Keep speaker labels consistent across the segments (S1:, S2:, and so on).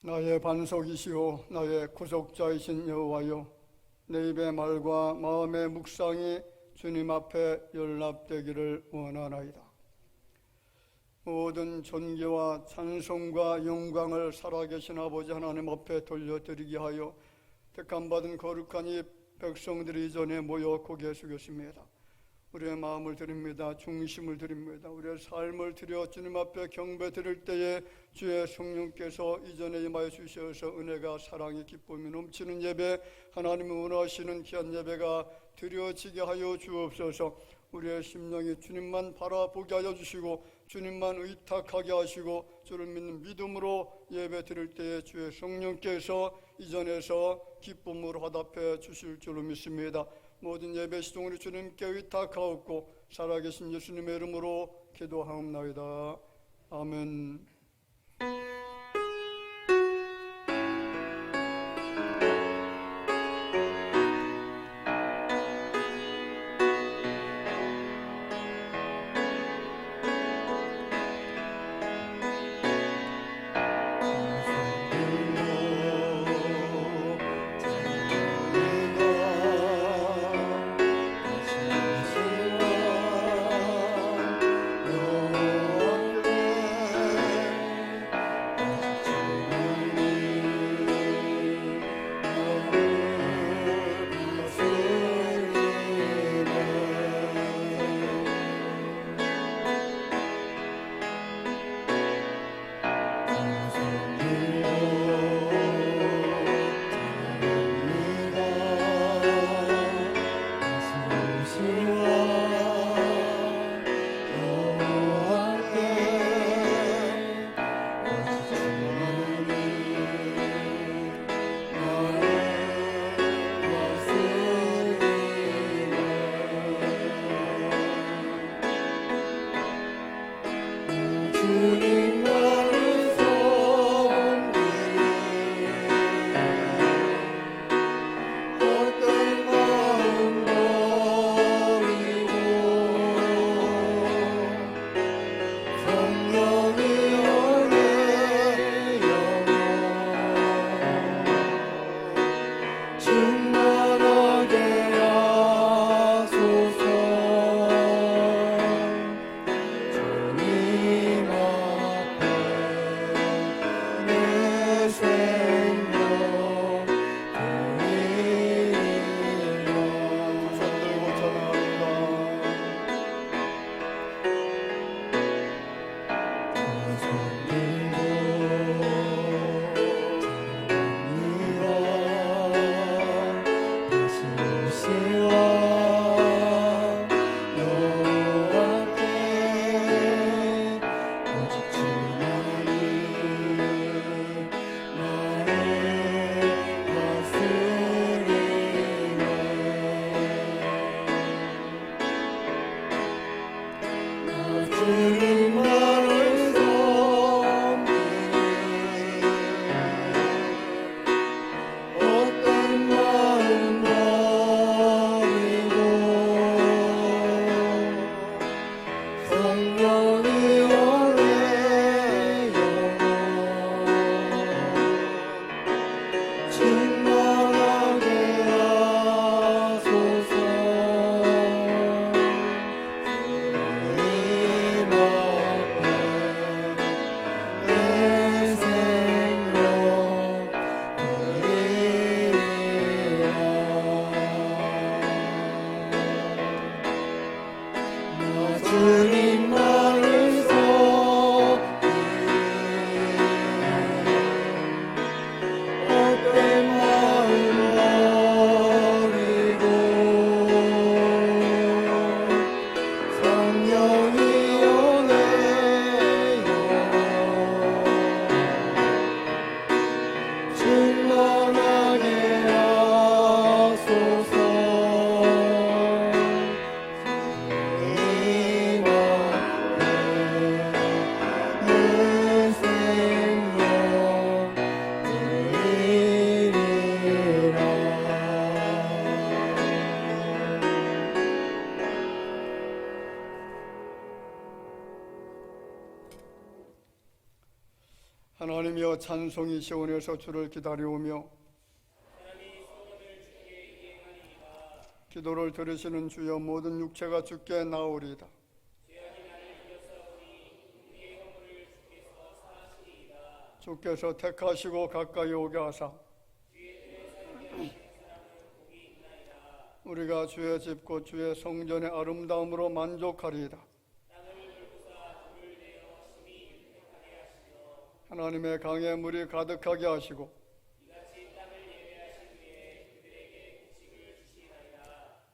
S1: 나의 반석이시오 나의 구속자이신 여호와여, 내 입의 말과 마음의 묵상이 주님 앞에 연락되기를 원하나이다. 모든 존귀와 찬송과 영광을 살아계신 아버지 하나님 앞에 돌려드리게 하여 택함받은 거룩한 이 백성들이 이전에 모여 고개 숙였습니다. 우리의 마음을 드립니다. 중심을 드립니다. 우리의 삶을 드려 주님 앞에 경배 드릴 때에 주의 성령께서 이전에 임하여 주셔서 은혜가 사랑이 기쁨이 넘치는 예배, 하나님이 원하시는 귀한 예배가 드려지게 하여 주옵소서. 우리의 심령이 주님만 바라보게 하여 주시고 주님만 의탁하게 하시고 주를 믿는 믿음으로 예배 드릴 때에 주의 성령께서 이전에서 기쁨으로 화답해 주실 줄로 믿습니다. 모든 예배 시종으로 주님께 의탁하옵고 살아계신 예수님의 이름으로 기도하옵나이다. 아멘. 하나님이여 찬송이 시온에서 주를 기다려오며 기도를 들으시는 주여 모든 육체가 주께 나오리이다. 주께서 택하시고 가까이 오게 하사 우리가 주의 집 곧 주의 성전의 아름다움으로 만족하리이다. 하나님의 강에 물이 가득하게 하시고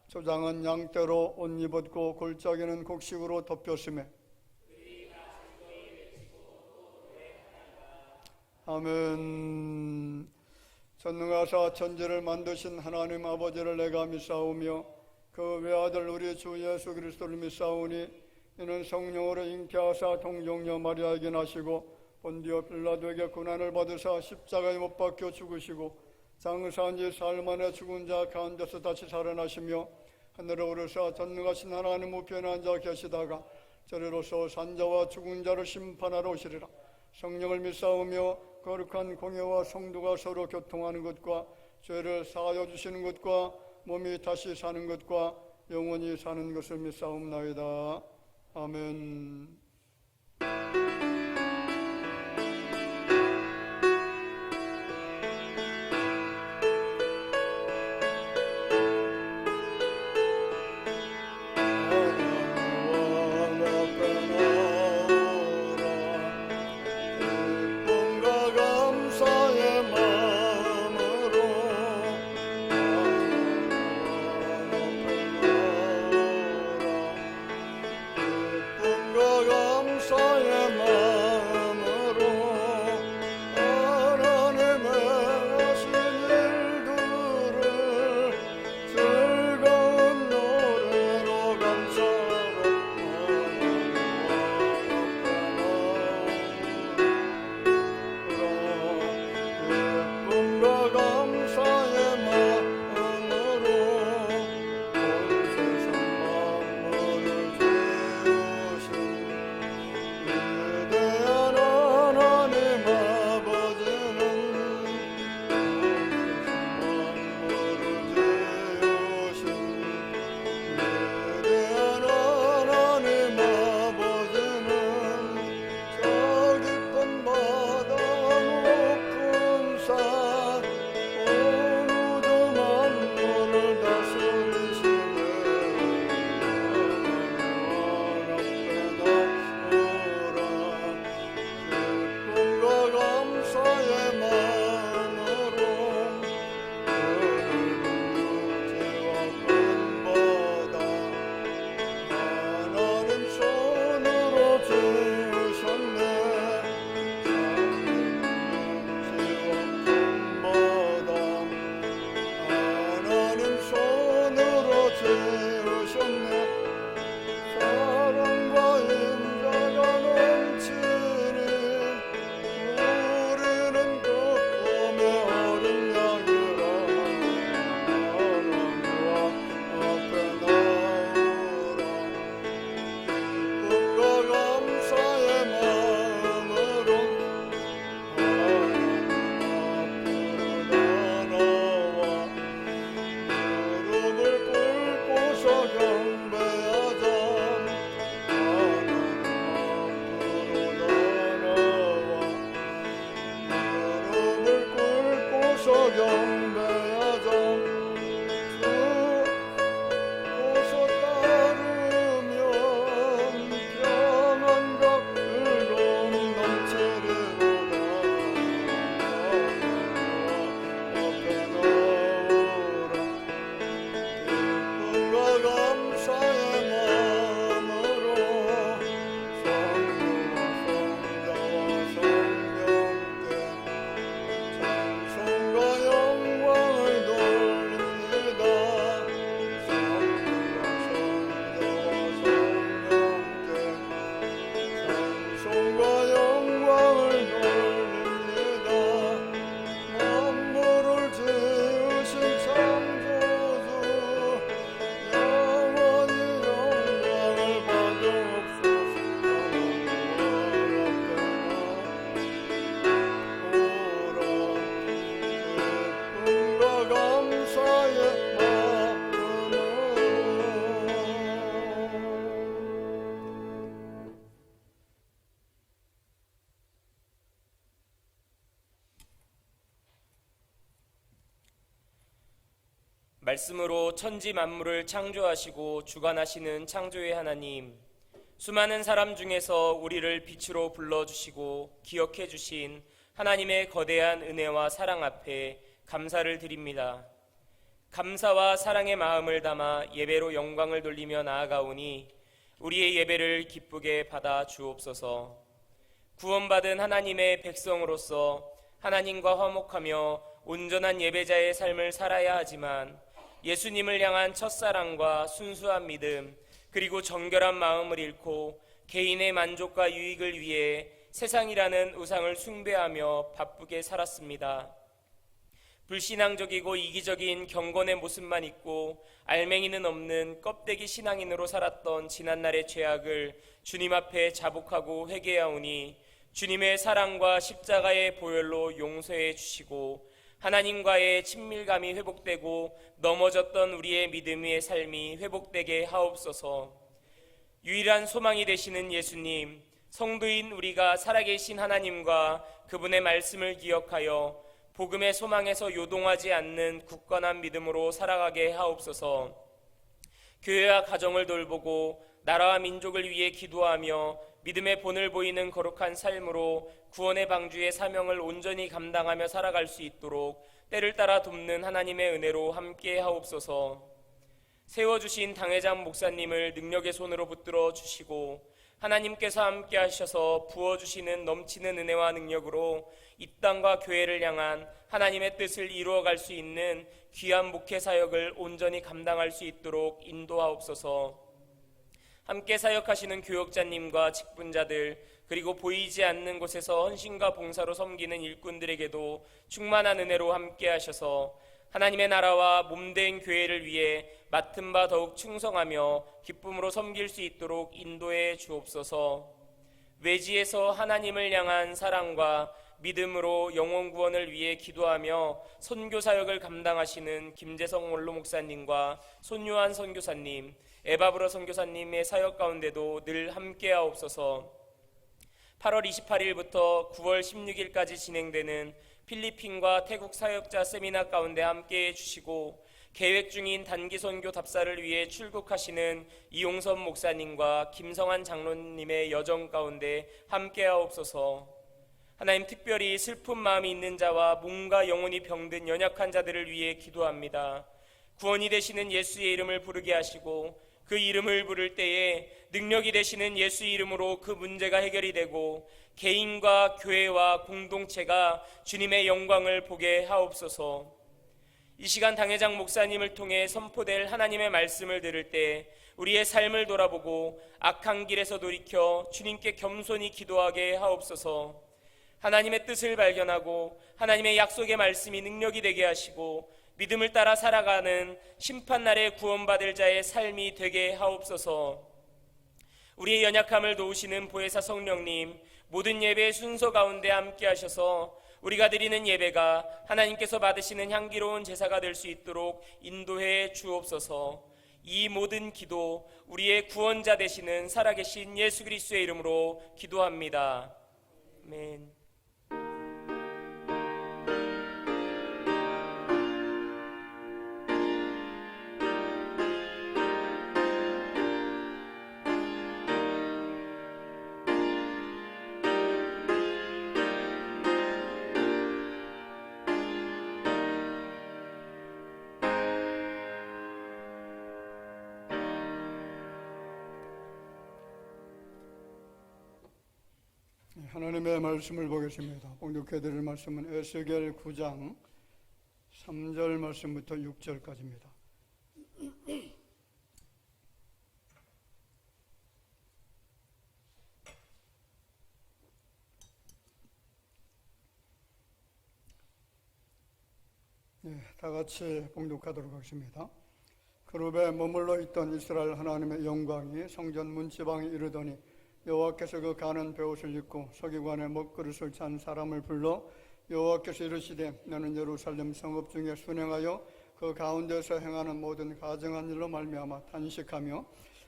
S1: 조장은 양떼로 옷 입었고 골짜기는 곡식으로 덮였으며 아멘. 전능하사 천지를 만드신 하나님 아버지를 내가 믿사오며 그 외아들 우리 주 예수 그리스도를 믿사오니 이는 성령으로 잉태하사 동정녀 마리아에게 나시고 본디오 빌라도에게 고난을 받으사 십자가에 못 박혀 죽으시고 장사한 지 사흘 만에 죽은 자 가운데서 다시 살아나시며 하늘에 오르사 전능하신 하나님 우편에 앉아 계시다가 저리로서 산자와 죽은 자를 심판하러 오시리라. 성령을 믿사오며 거룩한 공예와 성도가 서로 교통하는 것과 죄를 사하여 주시는 것과 몸이 다시 사는 것과 영원히 사는 것을 믿사옵나이다. 아멘. 영광
S2: 말씀으로 천지 만물을 창조하시고 주관하시는 창조의 하나님, 수많은 사람 중에서 우리를 빛으로 불러주시고 기억해 주신 하나님의 거대한 은혜와 사랑 앞에 감사를 드립니다. 감사와 사랑의 마음을 담아 예배로 영광을 돌리며 나아가오니 우리의 예배를 기쁘게 받아 주옵소서. 구원받은 하나님의 백성으로서 하나님과 화목하며 온전한 예배자의 삶을 살아야 하지만 예수님을 향한 첫사랑과 순수한 믿음 그리고 정결한 마음을 잃고 개인의 만족과 유익을 위해 세상이라는 우상을 숭배하며 바쁘게 살았습니다. 불신앙적이고 이기적인 경건의 모습만 있고 알맹이는 없는 껍데기 신앙인으로 살았던 지난날의 죄악을 주님 앞에 자복하고 회개하오니 주님의 사랑과 십자가의 보혈로 용서해 주시고 하나님과의 친밀감이 회복되고 넘어졌던 우리의 믿음의 삶이 회복되게 하옵소서. 유일한 소망이 되시는 예수님, 성도인 우리가 살아계신 하나님과 그분의 말씀을 기억하여 복음의 소망에서 요동하지 않는 굳건한 믿음으로 살아가게 하옵소서. 교회와 가정을 돌보고 나라와 민족을 위해 기도하며 믿음의 본을 보이는 거룩한 삶으로 구원의 방주의 사명을 온전히 감당하며 살아갈 수 있도록 때를 따라 돕는 하나님의 은혜로 함께 하옵소서. 세워주신 당회장 목사님을 능력의 손으로 붙들어 주시고 하나님께서 함께 하셔서 부어주시는 넘치는 은혜와 능력으로 이 땅과 교회를 향한 하나님의 뜻을 이루어갈 수 있는 귀한 목회 사역을 온전히 감당할 수 있도록 인도하옵소서. 함께 사역하시는 교역자님과 직분자들 그리고 보이지 않는 곳에서 헌신과 봉사로 섬기는 일꾼들에게도 충만한 은혜로 함께 하셔서 하나님의 나라와 몸된 교회를 위해 맡은 바 더욱 충성하며 기쁨으로 섬길 수 있도록 인도해 주옵소서. 외지에서 하나님을 향한 사랑과 믿음으로 영혼 구원을 위해 기도하며 선교 사역을 감당하시는 김재성 원로 목사님과 손요한 선교사님, 에바브러 선교사님의 사역 가운데도 늘 함께하옵소서. 8월 28일부터 9월 16일까지 진행되는 필리핀과 태국 사역자 세미나 가운데 함께해 주시고 계획 중인 단기 선교 답사를 위해 출국하시는 이용선 목사님과 김성한 장로님의 여정 가운데 함께하옵소서. 하나님, 특별히 슬픈 마음이 있는 자와 몸과 영혼이 병든 연약한 자들을 위해 기도합니다. 구원이 되시는 예수의 이름을 부르게 하시고 그 이름을 부를 때에 능력이 되시는 예수 이름으로 그 문제가 해결이 되고 개인과 교회와 공동체가 주님의 영광을 보게 하옵소서. 이 시간 당회장 목사님을 통해 선포될 하나님의 말씀을 들을 때 우리의 삶을 돌아보고 악한 길에서 돌이켜 주님께 겸손히 기도하게 하옵소서. 하나님의 뜻을 발견하고 하나님의 약속의 말씀이 능력이 되게 하시고 믿음을 따라 살아가는 심판날에 구원받을 자의 삶이 되게 하옵소서. 우리의 연약함을 도우시는 보혜사 성령님, 모든 예배의 순서 가운데 함께 하셔서 우리가 드리는 예배가 하나님께서 받으시는 향기로운 제사가 될 수 있도록 인도해 주옵소서. 이 모든 기도 우리의 구원자 되시는 살아계신 예수 그리스도의 이름으로 기도합니다. 아멘.
S1: 하나님의 말씀을 보겠습니다. 봉독해 드릴 말씀은 에스겔 9장 3절 말씀부터 6절까지입니다. 다 같이 봉독하도록 하겠습니다. 그룹에 머물러 있던 이스라엘 하나님의 영광이 성전 문지방에 이르더니 여호와께서 그 가는 베옷을 입고 서기관의 먹그릇을 찬 사람을 불러 여호와께서 이르시되 너는 예루살렘 성읍 중에 순행하여 그 가운데서 행하는 모든 가증한 일로 말미암아 탄식하며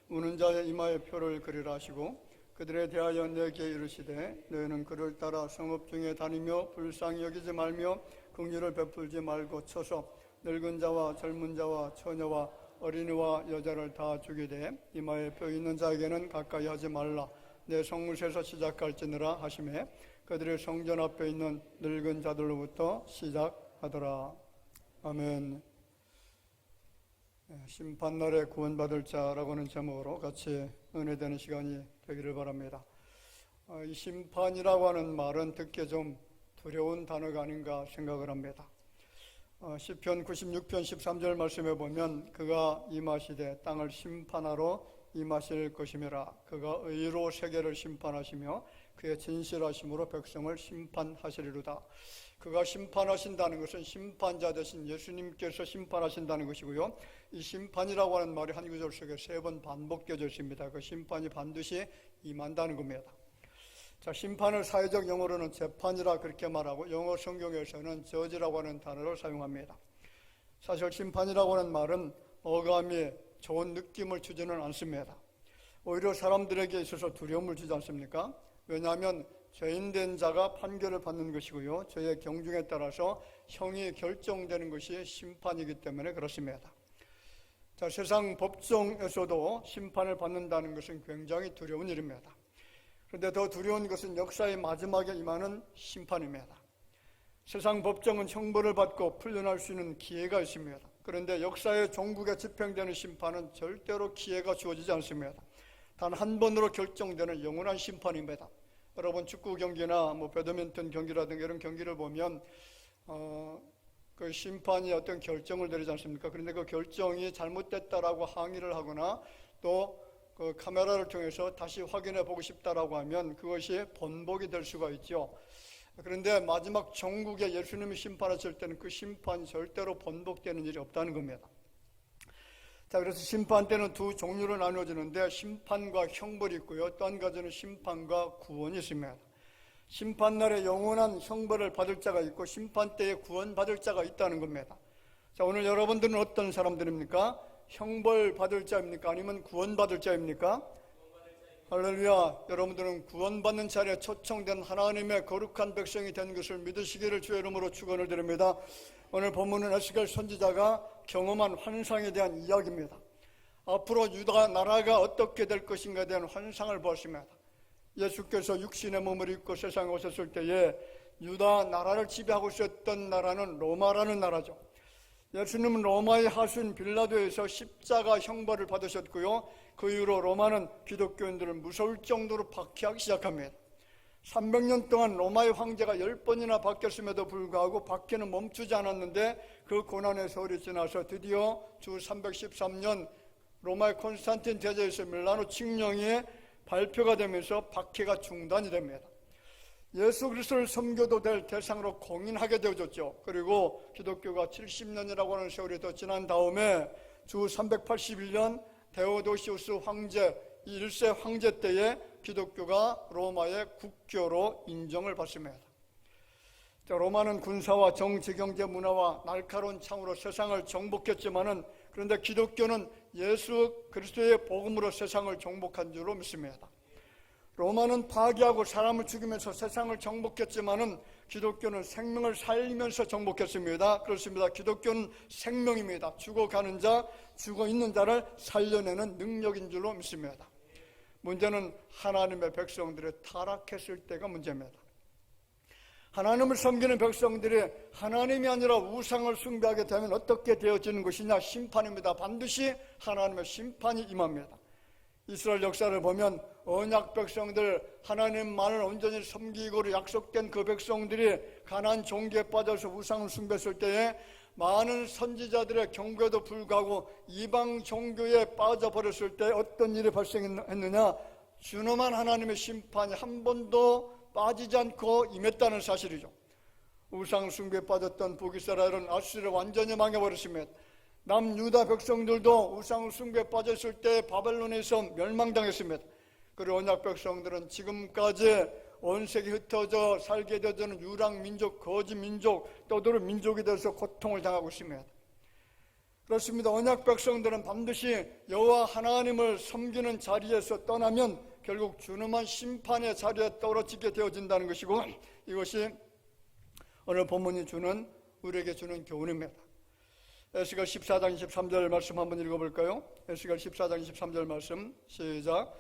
S1: 우는 자의 이마에 표를 그리라 하시고 그들에 대하여 내게 이르시되 너희는 그를 따라 성읍 중에 다니며 불쌍히 여기지 말며 긍휼을 베풀지 말고 쳐서 늙은 자와 젊은 자와 처녀와 어린이와 여자를 다 죽이되 이마에 뼈 있는 자에게는 가까이 하지 말라. 내 성문에서 시작할지니라 하시매 그들의 성전 앞에 있는 늙은 자들로부터 시작하더라. 아멘. 심판날에 구원받을 자라고 하는 제목으로 같이 은혜되는 시간이 되기를 바랍니다. 이 심판이라고 하는 말은 듣기에 좀 두려운 단어가 아닌가 생각을 합니다. 시편 96편 13절 말씀에 보면 그가 임하시되 땅을 심판하러 임하실 것이며라. 그가 의로 세계를 심판하시며 그의 진실하심으로 백성을 심판하시리로다. 그가 심판하신다는 것은 심판자 되신 예수님께서 심판하신다는 것이고요. 이 심판이라고 하는 말이 한 구절 속에 3번 반복되어 있습니다. 그 심판이 반드시 임한다는 겁니다. 자, 심판을 사회적 용어로는 재판이라 그렇게 말하고 영어 성경에서는 저지라고 하는 단어를 사용합니다. 사실 심판이라고 하는 말은 어감이 좋은 느낌을 주지는 않습니다. 오히려 사람들에게 있어서 두려움을 주지 않습니까? 왜냐하면 죄인된 자가 판결을 받는 것이고요. 저의 경중에 따라서 형이 결정되는 것이 심판이기 때문에 그렇습니다. 자, 세상 법정에서도 심판을 받는다는 것은 굉장히 두려운 일입니다. 그런데 더 두려운 것은 역사의 마지막에 임하는 심판입니다. 세상 법정은 형벌을 받고 풀려날 수 있는 기회가 있습니다. 그런데 역사의 종국에 집행되는 심판은 절대로 기회가 주어지지 않습니다. 단 한 번으로 결정되는 영원한 심판입니다. 여러분 축구 경기나 배드민턴 경기라든가 이런 경기를 보면 그 심판이 어떤 결정을 내리지 않습니까? 그런데 그 결정이 잘못됐다라고 항의를 하거나 또 그 카메라를 통해서 다시 확인해 보고 싶다라고 하면 그것이 번복이 될 수가 있죠. 그런데 마지막 종국에 예수님이 심판하실 때는 그 심판이 절대로 번복되는 일이 없다는 겁니다. 자, 그래서 심판 때는 두 종류로 나누어지는데 심판과 형벌이 있고요. 또 한 가지는 심판과 구원이 있습니다. 심판날에 영원한 형벌을 받을 자가 있고 심판 때에 구원받을 자가 있다는 겁니다. 자, 오늘 여러분들은 어떤 사람들입니까? 형벌 받을 자입니까? 아니면 구원받을 자입니까? 할렐루야. 여러분들은 구원받는 자리에 초청된 하나님의 거룩한 백성이 된 것을 믿으시기를 주의 이름으로 축원을 드립니다. 오늘 본문은 에스겔 선지자가 경험한 환상에 대한 이야기입니다. 앞으로 유다 나라가 어떻게 될 것인가에 대한 환상을 보았습니다. 예수께서 육신의 몸을 입고 세상에 오셨을 때에 유다 나라를 지배하고 있었던 나라는 로마라는 나라죠. 예수님은 로마의 하수인 빌라도에서 십자가 형벌을 받으셨고요. 그 이후로 로마는 기독교인들을 무서울 정도로 박해하기 시작합니다. 300년 동안 로마의 황제가 10번이나 바뀌었음에도 불구하고 박해는 멈추지 않았는데 그 고난의 세월이 지나서 드디어 주 313년 로마의 콘스탄틴 대제에서 밀라노 칙령이 발표가 되면서 박해가 중단이 됩니다. 예수 그리스도를 섬겨도 될 대상으로 공인하게 되어졌죠. 그리고 기독교가 70년이라고 하는 세월이 더 지난 다음에 주 381년 데오도시우스 황제 1세 황제 때에 기독교가 로마의 국교로 인정을 받습니다. 로마는 군사와 정치, 경제, 문화와 날카로운 창으로 세상을 정복했지만은 그런데 기독교는 예수 그리스도의 복음으로 세상을 정복한 줄로 믿습니다. 로마는 파괴하고 사람을 죽이면서 세상을 정복했지만은 기독교는 생명을 살리면서 정복했습니다. 그렇습니다. 기독교는 생명입니다. 죽어가는 자, 죽어있는 자를 살려내는 능력인 줄로 믿습니다. 문제는 하나님의 백성들이 타락했을 때가 문제입니다. 하나님을 섬기는 백성들이 하나님이 아니라 우상을 숭배하게 되면 어떻게 되어지는 것이냐? 심판입니다. 반드시 하나님의 심판이 임합니다. 이스라엘 역사를 보면 언약 백성들 하나님만을 온전히 섬기고로 약속된 그 백성들이 가나안 종기에 빠져서 우상을 숭배했을 때에 많은 선지자들의 경고에도 불구하고 이방 종교에 빠져버렸을 때 어떤 일이 발생했느냐? 준엄한 하나님의 심판이 한 번도 빠지지 않고 임했다는 사실이죠. 우상 숭배에 빠졌던 북이스라엘은 아수르를 완전히 망해버렸습니다. 남유다 백성들도 우상 숭배에 빠졌을 때 바벨론에서 멸망당했습니다. 그리고 언약 백성들은 지금까지 온 세계 흩어져 살게 되는 유랑 민족, 거짓 민족, 떠도는 민족이 돼서 고통을 당하고 있습니다. 그렇습니다. 언약 백성들은 반드시 여호와 하나님을 섬기는 자리에서 떠나면 결국 준엄한 심판의 자리에 떨어지게 되어진다는 것이고, 이것이 오늘 본문이 우리에게 주는 교훈입니다. 에스겔 14장 23절 말씀 한번 읽어볼까요? 에스겔 14장 23절 말씀 시작.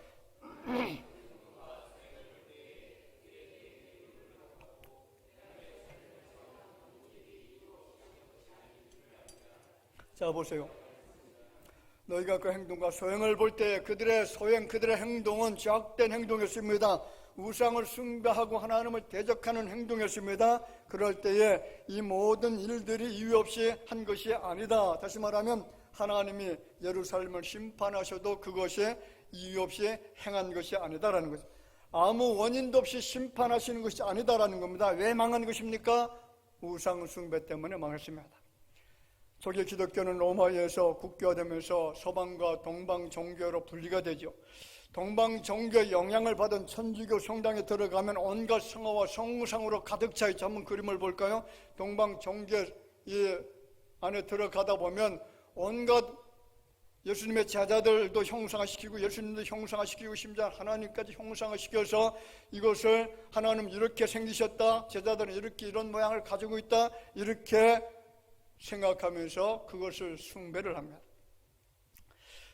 S1: 자 보세요. 너희가 그 행동과 소행을 볼 때 그들의 소행, 그들의 행동은 죄악된 행동이었습니다. 우상을 숭배하고 하나님을 대적하는 행동이었습니다. 그럴 때에 이 모든 일들이 이유 없이 한 것이 아니다. 다시 말하면 하나님이 예루살렘을 심판하셔도 그것이 이유 없이 행한 것이 아니다라는 거죠. 아무 원인도 없이 심판하시는 것이 아니다라는 겁니다. 왜 망한 것입니까? 우상 숭배 때문에 망했습니다. 초기 기독교는 로마에서 국교화되면서 서방과 동방 종교로 분리가 되죠. 동방 종교의 영향을 받은 천주교 성당에 들어가면 온갖 성화와 성상으로 가득 차 있죠. 한번 그림을 볼까요? 동방 종교 이 안에 들어가다 보면 온갖 예수님의 제자들도 형상화시키고 예수님도 형상화시키고 심지어 하나님까지 형상화시켜서 이것을 하나님 이렇게 생기셨다, 제자들은 이렇게 이런 모양을 가지고 있다, 이렇게 생각하면서 그것을 숭배를 합니다.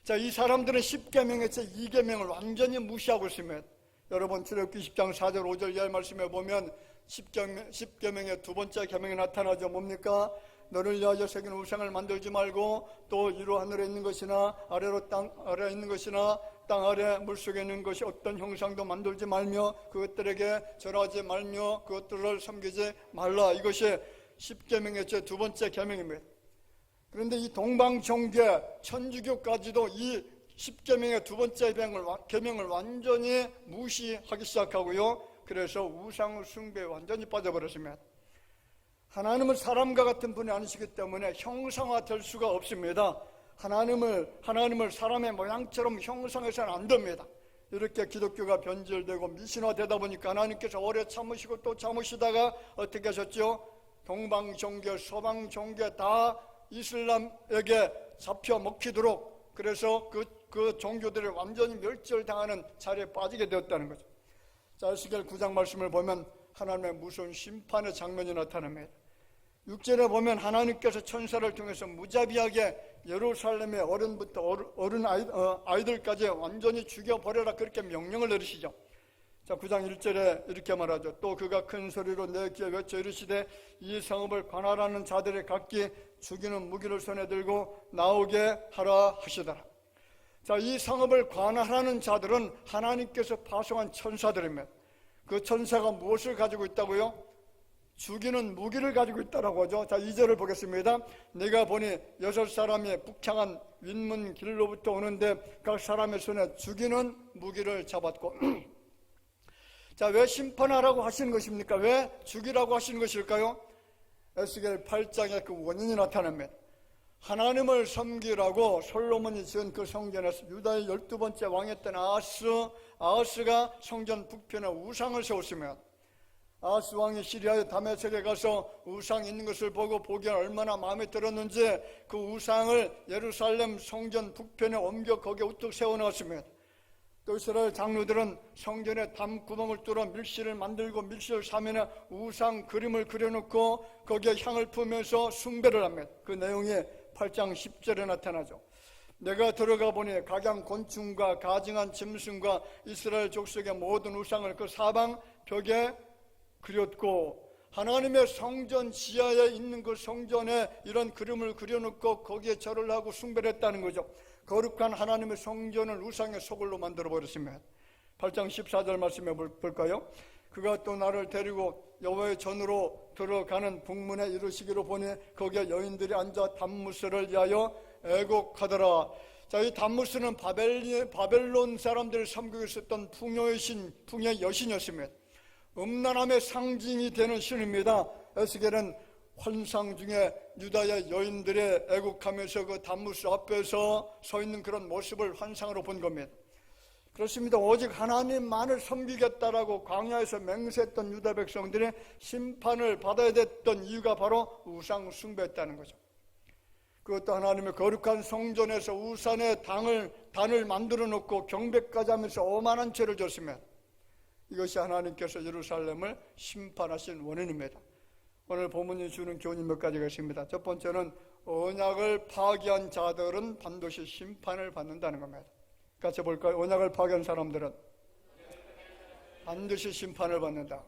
S1: 자, 이 사람들은 10계명의 제2계명을 완전히 무시하고 있습니다. 여러분 출애굽기 10장 4절 5절 이하의 말씀에 보면 10계명의 두 번째 계명이 나타나죠. 뭡니까? 너를 위하여 새긴 우상을 만들지 말고 또 위로 하늘에 있는 것이나 아래로 땅 아래에 있는 것이나 땅 아래 물속에 있는 것이 어떤 형상도 만들지 말며 그것들에게 절하지 말며 그것들을 섬기지 말라. 이것이 10계명의 제 두 번째 계명입니다. 그런데 이 동방종교 천주교까지도 이 10계명의 두 번째 계명을 완전히 무시하기 시작하고요. 그래서 우상 숭배에 완전히 빠져버렸습니다. 하나님은 사람과 같은 분이 아니시기 때문에 형상화될 수가 없습니다. 하나님을 사람의 모양처럼 형상해서는 안 됩니다. 이렇게 기독교가 변질되고 미신화되다 보니까 하나님께서 오래 참으시고 또 참으시다가 어떻게 하셨죠? 동방종교, 서방종교 다 이슬람에게 잡혀 먹히도록 그래서 그 종교들이 완전히 멸절당하는 자리에 빠지게 되었다는 거죠. 자, 에스겔 9장 말씀을 보면 하나님의 무서운 심판의 장면이 나타납니다. 6절에 보면 하나님께서 천사를 통해서 무자비하게 예루살렘의 어른부터 어른 아이들까지 완전히 죽여버려라 그렇게 명령을 내리시죠. 자, 9장 1절에 이렇게 말하죠. 또 그가 큰 소리로 내 귀에 외쳐 이르시되 이 성읍을 관할하는 자들의 각기 죽이는 무기를 손에 들고 나오게 하라 하시더라. 자, 이 성읍을 관할하는 자들은 하나님께서 파송한 천사들입니다. 그 천사가 무엇을 가지고 있다고요? 죽이는 무기를 가지고 있다라고 하죠. 자, 2절을 보겠습니다. 내가 보니 6사람이 북향한 윗문 길로부터 오는데 각 사람의 손에 죽이는 무기를 잡았고 자, 왜 심판하라고 하시는 것입니까? 왜 죽이라고 하시는 것일까요? 에스겔 8장에 그 원인이 나타납니다. 하나님을 섬기라고 솔로몬이 지은 그 성전에서 유다의 12번째 왕이었던 아하스가 성전 북편에 우상을 세웠으며 아하스 왕이 시리아의 다메섹에 가서 우상 있는 것을 보고 보기에 얼마나 마음에 들었는지 그 우상을 예루살렘 성전 북편에 옮겨 거기에 우뚝 세워놓았습니다. 또 이스라엘 장로들은 성전에 담구멍을 뚫어 밀실을 만들고 밀실 사면에 우상 그림을 그려놓고 거기에 향을 품으면서 숭배를 합니다. 그 내용이 8장 10절에 나타나죠. 내가 들어가 보니 각양 곤충과 가증한 짐승과 이스라엘 족속의 모든 우상을 그 사방 벽에 그렸고 하나님의 성전 지하에 있는 그 성전에 이런 그림을 그려놓고 거기에 절을 하고 숭배를 했다는 거죠. 거룩한 하나님의 성전을 우상의 소굴로 만들어버렸습니다. 8장 14절 말씀해 볼까요? 그가 또 나를 데리고 여호와의 전으로 들어가는 북문에 이르시기로 보니 거기에 여인들이 앉아 담무스를 위하여 애곡하더라. 자, 이 담무스는 바벨론 사람들을 섬기고 있었던 풍요의 여신이었습니다. 음란함의 상징이 되는 신입니다. 에스겔은 환상 중에 유다의 여인들의 애국하면서 그 담무스 앞에서 서 있는 그런 모습을 환상으로 본 겁니다. 그렇습니다. 오직 하나님만을 섬기겠다라고 광야에서 맹세했던 유다 백성들이 심판을 받아야 됐던 이유가 바로 우상 숭배였다는 거죠. 그것도 하나님의 거룩한 성전에서 우상의 단을 만들어 놓고 경배까지 하면서 오만한 죄를 졌으면 이것이 하나님께서 예루살렘을 심판하신 원인입니다. 오늘 본문이 주는 교훈이 몇 가지가 있습니다. 첫 번째는 언약을 파기한 자들은 반드시 심판을 받는다는 겁니다. 같이 볼까요? 언약을 파기한 사람들은 반드시 심판을 받는다.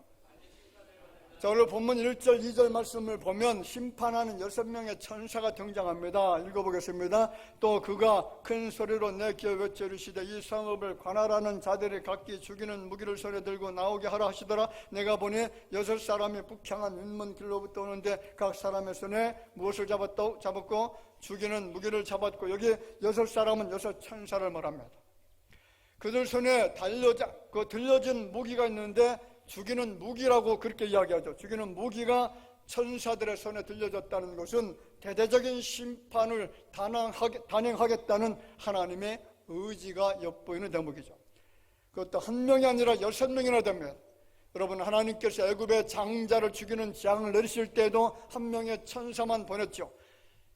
S1: 자, 오늘 본문 1절, 2절 말씀을 보면 심판하는 6명의 천사가 등장합니다. 읽어보겠습니다. 또 그가 큰 소리로 내 귀에 외쳐 이르시되 이 성읍을 관할하는 자들이 각기 죽이는 무기를 손에 들고 나오게 하라 하시더라. 내가 보니 6사람이 북향한 윗문 길로부터 오는데 각 사람의 손에 무엇을 잡았고 죽이는 무기를 잡았고, 여기 6사람은 6천사를 말합니다. 그들 손에 들려진 무기가 있는데 죽이는 무기라고 그렇게 이야기하죠. 죽이는 무기가 천사들의 손에 들려졌다는 것은 대대적인 심판을 단행하겠다는 하나님의 의지가 엿보이는 대목이죠. 그것도 한 명이 아니라 6명이나 됩니다. 여러분, 하나님께서 애굽의 장자를 죽이는 재앙을 내리실 때에도 한 명의 천사만 보냈죠.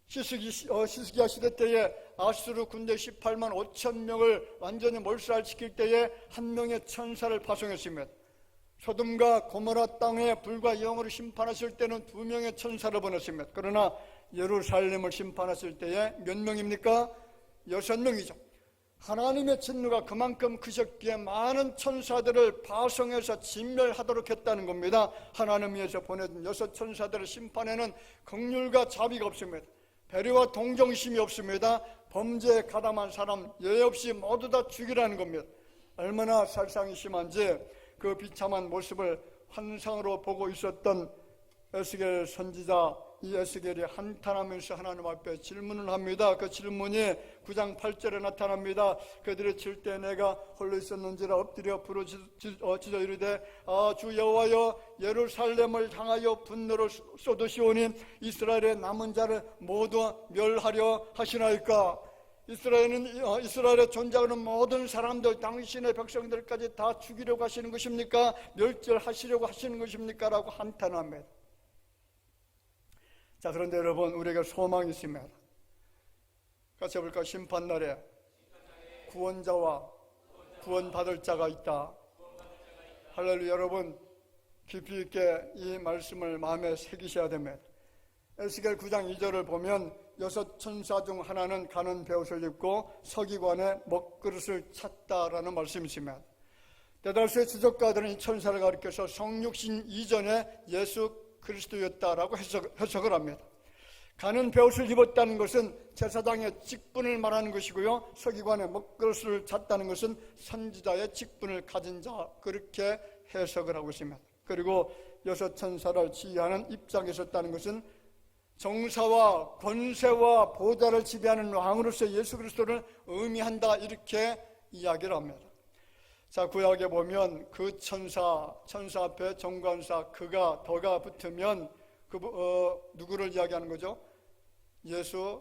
S1: 히스기야 시대 때에 아수르 군대 18만 5천 명을 완전히 몰살시킬 때에 한 명의 천사를 파송했습니다. 소돔과 고모라 땅에 불과 영으로 심판하실 때는 2명의 천사를 보냈습니다. 그러나 예루살렘을 심판하실 때에 몇 명입니까? 6명이죠. 하나님의 진노가 그만큼 크셨기에 많은 천사들을 파송해서 진멸하도록 했다는 겁니다. 하나님 위해서 보내준 6천사들의 심판에는 긍휼과 자비가 없습니다. 배려와 동정심이 없습니다. 범죄에 가담한 사람 예외 없이 모두 다 죽이라는 겁니다. 얼마나 살상이 심한지 그 비참한 모습을 환상으로 보고 있었던 에스겔 선지자, 이 에스겔이 한탄하면서 하나님 앞에 질문을 합니다. 그 질문이 9장 8절에 나타납니다. 그들이 칠 때 내가 홀로 있었는지라 엎드려 부르짖어 이르되 주 여호와여, 예루살렘을 향하여 분노를 쏟으시오니 이스라엘의 남은 자를 모두 멸하려 하시나이까. 이스라엘에 존재하는 모든 사람들, 당신의 백성들까지 다 죽이려고 하시는 것입니까? 멸절하시려고 하시는 것입니까? 라고 한탄합니다. 자, 그런데 여러분, 우리에게 소망이 있습니다. 같이 해볼까? 심판날에 구원자와 구원받을 자가 있다. 할렐루야. 여러분, 깊이 있게 이 말씀을 마음에 새기셔야 됩니다. 에스겔 9장 2절을 보면 6천사 중 하나는 가는 베옷을 입고 서기관의 먹그릇을 찼다라는 말씀이 있습니다. 대다수의 주석가들은 이 천사를 가리켜서 성육신 이전에 예수 그리스도였다라고 해석을 합니다. 가는 베옷을 입었다는 것은 제사장의 직분을 말하는 것이고요, 서기관의 먹그릇을 찼다는 것은 선지자의 직분을 가진 자, 그렇게 해석을 하고 있습니다. 그리고 6천사를 지휘하는 입장에 섰다는 것은 정사와 권세와 보좌를 지배하는 왕으로서 예수 그리스도를 의미한다, 이렇게 이야기를 합니다. 자, 구약에 보면 그 천사 앞에 정관사 더가 붙으면 누구를 이야기하는 거죠? 예수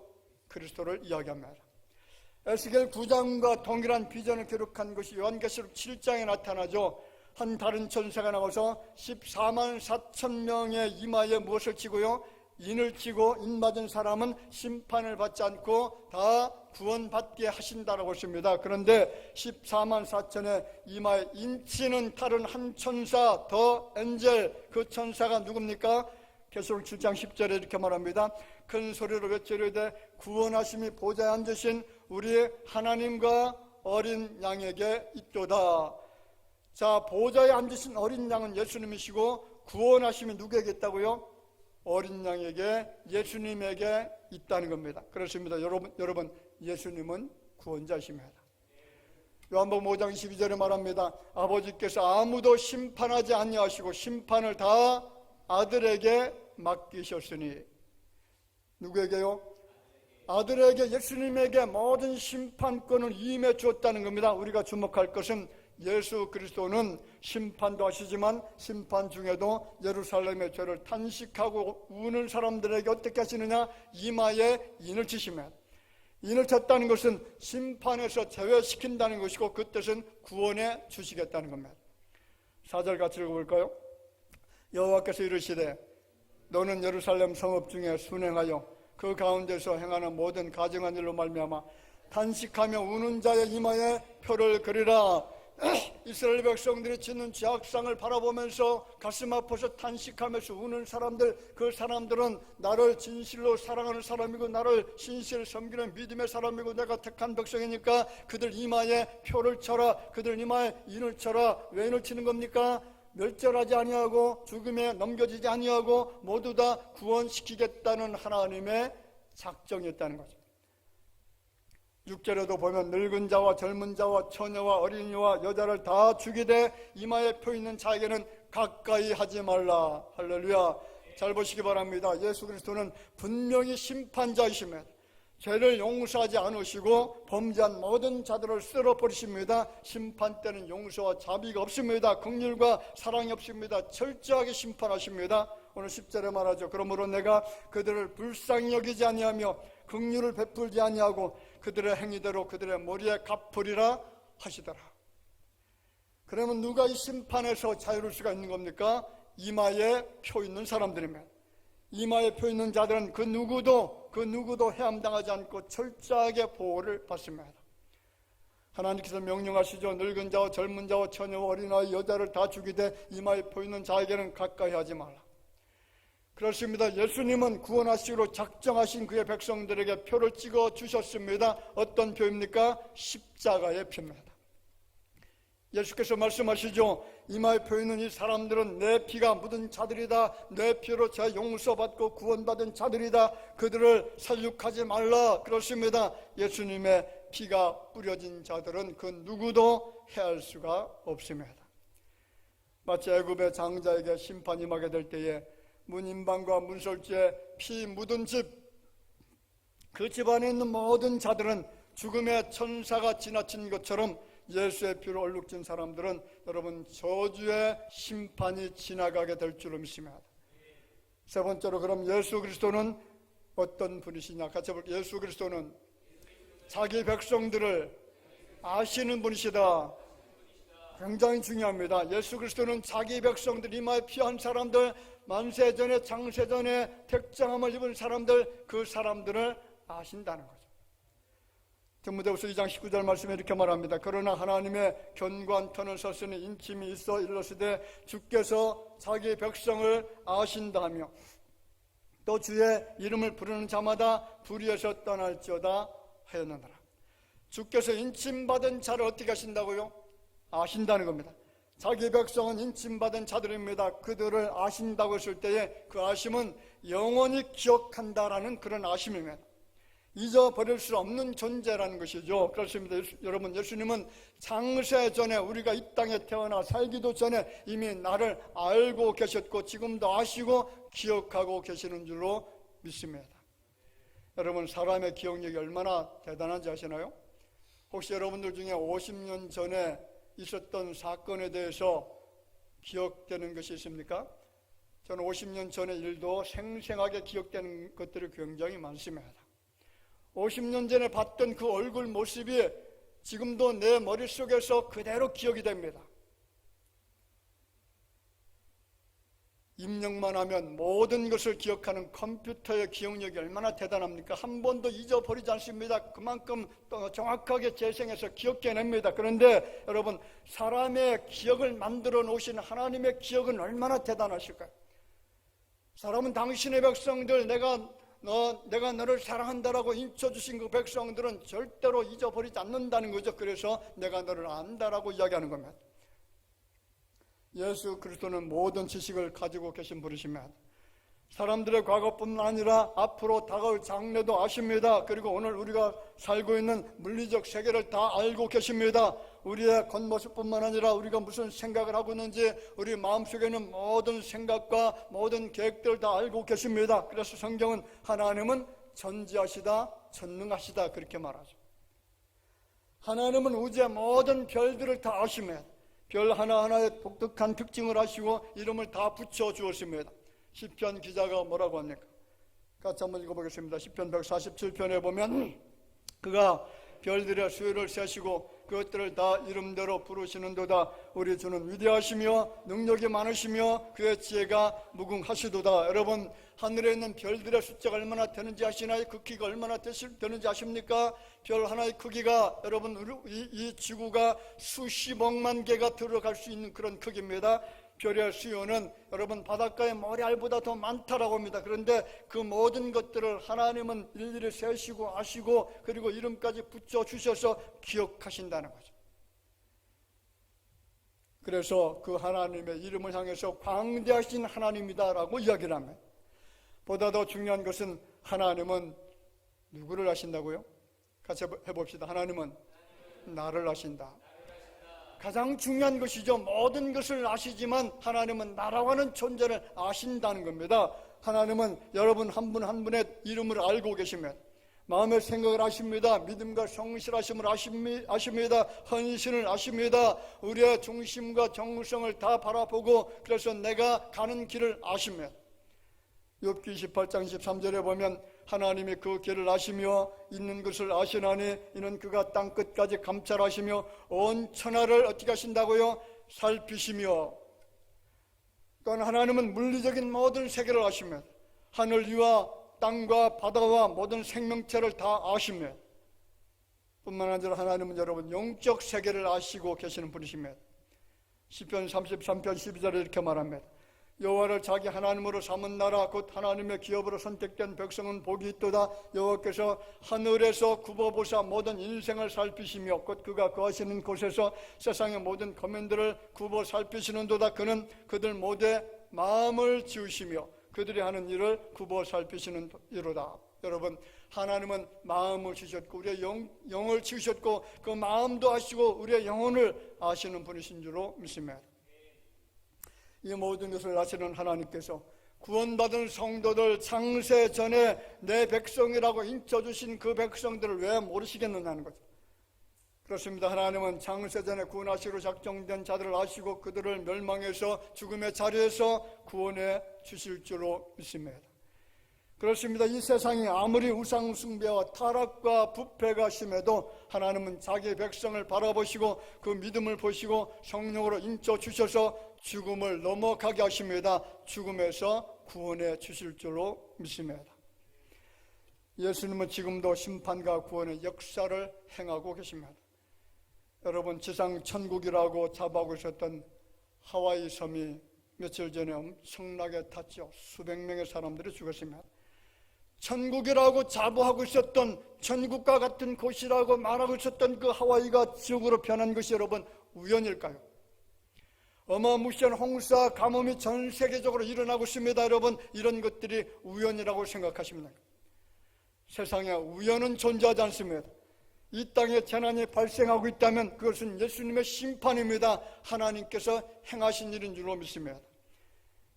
S1: 그리스도를 이야기합니다. 에스겔 9장과 동일한 비전을 기록한 것이 요한계시록 7장에 나타나죠. 한 다른 천사가 나와서 14만 4천 명의 이마에 무엇을 치고요? 인을 치고 인 맞은 사람은 심판을 받지 않고 다 구원받게 하신다라고 했습니다. 그런데 14만 4천의 이마에 인치는 다른 한 천사, 더 엔젤, 그 천사가 누굽니까? 계시록 7장 10절에 이렇게 말합니다. 큰 소리로 외치르되 구원하심이 보좌에 앉으신 우리 하나님과 어린 양에게 있도다. 자, 보좌에 앉으신 어린 양은 예수님이시고 구원하심이 누구에게 있다고요? 어린 양에게, 예수님에게 있다는 겁니다. 그렇습니다. 여러분, 예수님은 구원자십니다. 요한복음 5장 22절에 말합니다. 아버지께서 아무도 심판하지 아니하시고 심판을 다 아들에게 맡기셨으니. 누구에게요? 아들에게, 예수님에게 모든 심판권을 임해 주었다는 겁니다. 우리가 주목할 것은 예수 그리스도는 심판도 하시지만 심판 중에도 예루살렘의 죄를 탄식하고 우는 사람들에게 어떻게 하시느냐? 이마에 인을 치시면, 인을 쳤다는 것은 심판에서 제외시킨다는 것이고 그 뜻은 구원해 주시겠다는 겁니다. 4절 같이 읽어볼까요? 여호와께서 이르시되 너는 예루살렘 성읍 중에 순행하여 그 가운데서 행하는 모든 가증한 일로 말미암아 탄식하며 우는 자의 이마에 표를 그리라. 이스라엘 백성들이 짓는 죄악상을 바라보면서 가슴 아파서 탄식하면서 우는 사람들, 그 사람들은 나를 진실로 사랑하는 사람이고 나를 신실히 섬기는 믿음의 사람이고 내가 택한 백성이니까 그들 이마에 표를 쳐라, 그들 이마에 인을 쳐라. 왜 인을 치는 겁니까? 멸절하지 아니하고 죽음에 넘겨지지 아니하고 모두 다 구원시키겠다는 하나님의 작정이었다는 거죠. 6절에도 보면 늙은 자와 젊은 자와 처녀와 어린이와 여자를 다 죽이되 이마에 표 있는 자에게는 가까이 하지 말라. 할렐루야. 잘 보시기 바랍니다. 예수 그리스도는 분명히 심판자이십니다. 죄를 용서하지 않으시고 범죄한 모든 자들을 쓸어버리십니다. 심판 때는 용서와 자비가 없습니다. 긍휼과 사랑이 없습니다. 철저하게 심판하십니다. 오늘 10절에 말하죠. 그러므로 내가 그들을 불쌍히 여기지 아니하며 긍휼을 베풀지 아니하고 그들의 행위대로 그들의 머리에 갚으리라 하시더라. 그러면 누가 이 심판에서 자유로울 수가 있는 겁니까? 이마에 표 있는 사람들입니다. 이마에 표 있는 자들은 그 누구도 해함당하지 않고 철저하게 보호를 받습니다. 하나님께서 명령하시죠. 늙은 자와 젊은 자와 처녀와 어린아이 여자를 다 죽이되 이마에 표 있는 자에게는 가까이 하지 말라. 그렇습니다. 예수님은 구원하시기로 작정하신 그의 백성들에게 표를 찍어 주셨습니다. 어떤 표입니까? 십자가의 표입니다. 예수께서 말씀하시죠. 이마에 표 있는 이 사람들은 내 피가 묻은 자들이다. 내 피로 죄 용서받고 구원받은 자들이다. 그들을 살육하지 말라. 그렇습니다. 예수님의 피가 뿌려진 자들은 그 누구도 해할 수가 없습니다. 마치 애굽의 장자에게 심판이 임하게 될 때에 문인방과 문설주에 피 묻은 집, 그 집안에 있는 모든 자들은 죽음의 천사가 지나친 것처럼 예수의 피로 얼룩진 사람들은 여러분 저주의 심판이 지나가게 될 줄로 믿습니다. 세 번째로 그럼 예수 그리스도는 어떤 분이시냐? 같이 볼게요. 예수 그리스도는 자기 백성들을 아시는 분이시다. 굉장히 중요합니다. 예수 그리스도는 자기 백성들, 이마에 피한 사람들, 만세전에 장세전에 택장함을 입은 사람들, 그 사람들을 아신다는 거죠. 디모데후서 2장 19절 말씀에 이렇게 말합니다. 그러나 하나님의 견고한 터는 섰으니 인침이 있어 일러스되 주께서 자기 백성을 아신다며 또 주의 이름을 부르는 자마다 불의에서 떠날지어다 하였느니라. 주께서 인침받은 자를 어떻게 하신다고요? 아신다는 겁니다. 자기 백성은 인침받은 자들입니다. 그들을 아신다고 했을 때에 그 아심은 영원히 기억한다라는 그런 아심입니다. 잊어버릴 수 없는 존재라는 것이죠. 그렇습니다. 여러분, 예수님은 창세 전에 우리가 이 땅에 태어나 살기도 전에 이미 나를 알고 계셨고 지금도 아시고 기억하고 계시는 줄로 믿습니다. 여러분, 사람의 기억력이 얼마나 대단한지 아시나요? 혹시 여러분들 중에 50년 전에 있었던 사건에 대해서 기억되는 것이 있습니까? 저는 50년 전의 일도 생생하게 기억되는 것들이 굉장히 많습니다. 50년 전에 봤던 그 얼굴 모습이 지금도 내 머릿속에서 그대로 기억이 됩니다. 입력만 하면 모든 것을 기억하는 컴퓨터의 기억력이 얼마나 대단합니까? 한 번도 잊어버리지 않습니다. 그만큼 정확하게 재생해서 기억해냅니다. 그런데 여러분, 사람의 기억을 만들어 놓으신 하나님의 기억은 얼마나 대단하실까요? 사람은 당신의 백성들, 내가 너를 사랑한다라고 인쳐주신 그 백성들은 절대로 잊어버리지 않는다는 거죠. 그래서 내가 너를 안다라고 이야기하는 겁니다. 예수 그리스도는 모든 지식을 가지고 계신 분이십니다. 사람들의 과거뿐만 아니라 앞으로 다가올 장래도 아십니다. 그리고 오늘 우리가 살고 있는 물리적 세계를 다 알고 계십니다. 우리의 겉모습뿐만 아니라 우리가 무슨 생각을 하고 있는지 우리 마음속에 있는 모든 생각과 모든 계획들을 다 알고 계십니다. 그래서 성경은 하나님은 전지하시다, 전능하시다 그렇게 말하죠. 하나님은 우주의 모든 별들을 다 아십니다. 별 하나하나에 독특한 특징을 아시고 이름을 다 붙여주었습니다. 시편 기자가 뭐라고 합니까? 같이 한번 읽어보겠습니다. 시편 147편에 보면 그가 별들의 수요를 세시고 그것들을 다 이름대로 부르시는도다. 우리 주는 위대하시며 능력이 많으시며 그의 지혜가 무궁하시도다. 여러분, 하늘에 있는 별들의 숫자가 얼마나 되는지 아시나요? 그 크기가 얼마나 되는지 아십니까? 별 하나의 크기가 여러분 이 지구가 수십억만 개가 들어갈 수 있는 그런 크기입니다. 별의 수요는 여러분 바닷가의 모래알보다 더 많다라고 합니다. 그런데 그 모든 것들을 하나님은 일일이 세시고 아시고 그리고 이름까지 붙여주셔서 기억하신다는 거죠. 그래서 그 하나님의 이름을 향해서 광대하신 하나님이다라고 이야기를 합니다. 보다 더 중요한 것은 하나님은 누구를 아신다고요? 같이 해봅시다. 하나님은 나를 아신다. 가장 중요한 것이죠. 모든 것을 아시지만 하나님은 나라고 하는 존재를 아신다는 겁니다. 하나님은 여러분 한 분 한 분의 이름을 알고 계시면 마음의 생각을 아십니다. 믿음과 성실하심을 아십니다. 헌신을 아십니다. 우리의 중심과 정성을 다 바라보고 그래서 내가 가는 길을 아시면 욥기 28장 13절에 보면 하나님이 그 길을 아시며 있는 것을 아시나니 이는 그가 땅끝까지 감찰하시며 온 천하를 어떻게 하신다고요? 살피시며 또한 하나님은 물리적인 모든 세계를 아시며 하늘 위와 땅과 바다와 모든 생명체를 다 아시며 뿐만 아니라 하나님은 여러분 영적 세계를 아시고 계시는 분이시며 시편 33편 12절에 이렇게 말합니다. 여호와를 자기 하나님으로 삼은 나라 곧 하나님의 기업으로 선택된 백성은 복이 있도다. 여호와께서 하늘에서 굽어보사 모든 인생을 살피시며 곧 그가 거하시는 곳에서 세상의 모든 거민들을 굽어 살피시는도다. 그는 그들 모두의 마음을 지으시며 그들이 하는 일을 굽어 살피시는 이로다. 여러분, 하나님은 마음을 지으셨고 우리의 영을 지으셨고 그 마음도 아시고 우리의 영혼을 아시는 분이신 줄로 믿습니다. 이 모든 것을 아시는 하나님께서 구원받은 성도들 창세 전에 내 백성이라고 인쳐주신 그 백성들을 왜 모르시겠느냐는 거죠. 그렇습니다. 하나님은 창세 전에 구원하시기로 작정된 자들을 아시고 그들을 멸망해서 죽음의 자리에서 구원해 주실 줄로 믿습니다. 그렇습니다. 이 세상이 아무리 우상 숭배와 타락과 부패가 심해도 하나님은 자기 백성을 바라보시고 그 믿음을 보시고 성령으로 인쳐 주셔서 죽음을 넘어가게 하십니다. 죽음에서 구원해 주실 줄로 믿습니다. 예수님은 지금도 심판과 구원의 역사를 행하고 계십니다. 여러분, 지상 천국이라고 자부하고 있었던 하와이 섬이 며칠 전에 엄청나게 탔죠. 수백 명의 사람들이 죽었습니다. 천국이라고 자부하고 있었던 천국과 같은 곳이라고 말하고 있었던 그 하와이가 지옥으로 변한 것이 여러분 우연일까요? 어마무시한 홍수와 가뭄이 전 세계적으로 일어나고 있습니다. 여러분, 이런 것들이 우연이라고 생각하십니까? 세상에 우연은 존재하지 않습니다. 이 땅에 재난이 발생하고 있다면 그것은 예수님의 심판입니다. 하나님께서 행하신 일인 줄로 믿습니다.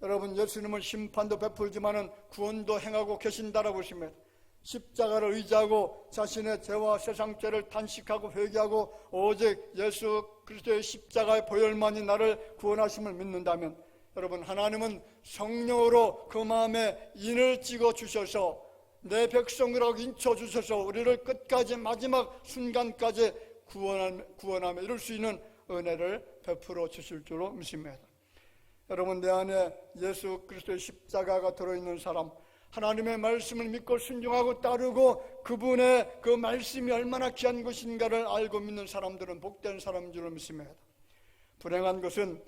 S1: 여러분, 예수님은 심판도 베풀지만은 구원도 행하고 계신다라고 하십니다. 십자가를 의지하고 자신의 죄와 세상 죄를 단식하고 회개하고 오직 예수 그리스도의 십자가의 보혈만이 나를 구원하심을 믿는다면 여러분, 하나님은 성령으로 그 마음에 인을 찍어 주셔서 내 백성이라고 인쳐 주셔서 우리를 끝까지 마지막 순간까지 구원하며 이룰 수 있는 은혜를 베풀어 주실 줄로 믿습니다. 여러분, 내 안에 예수 그리스도의 십자가가 들어있는 사람, 하나님의 말씀을 믿고 순종하고 따르고 그분의 그 말씀이 얼마나 귀한 것인가를 알고 믿는 사람들은 복된 사람인 줄로 믿습니다. 불행한 것은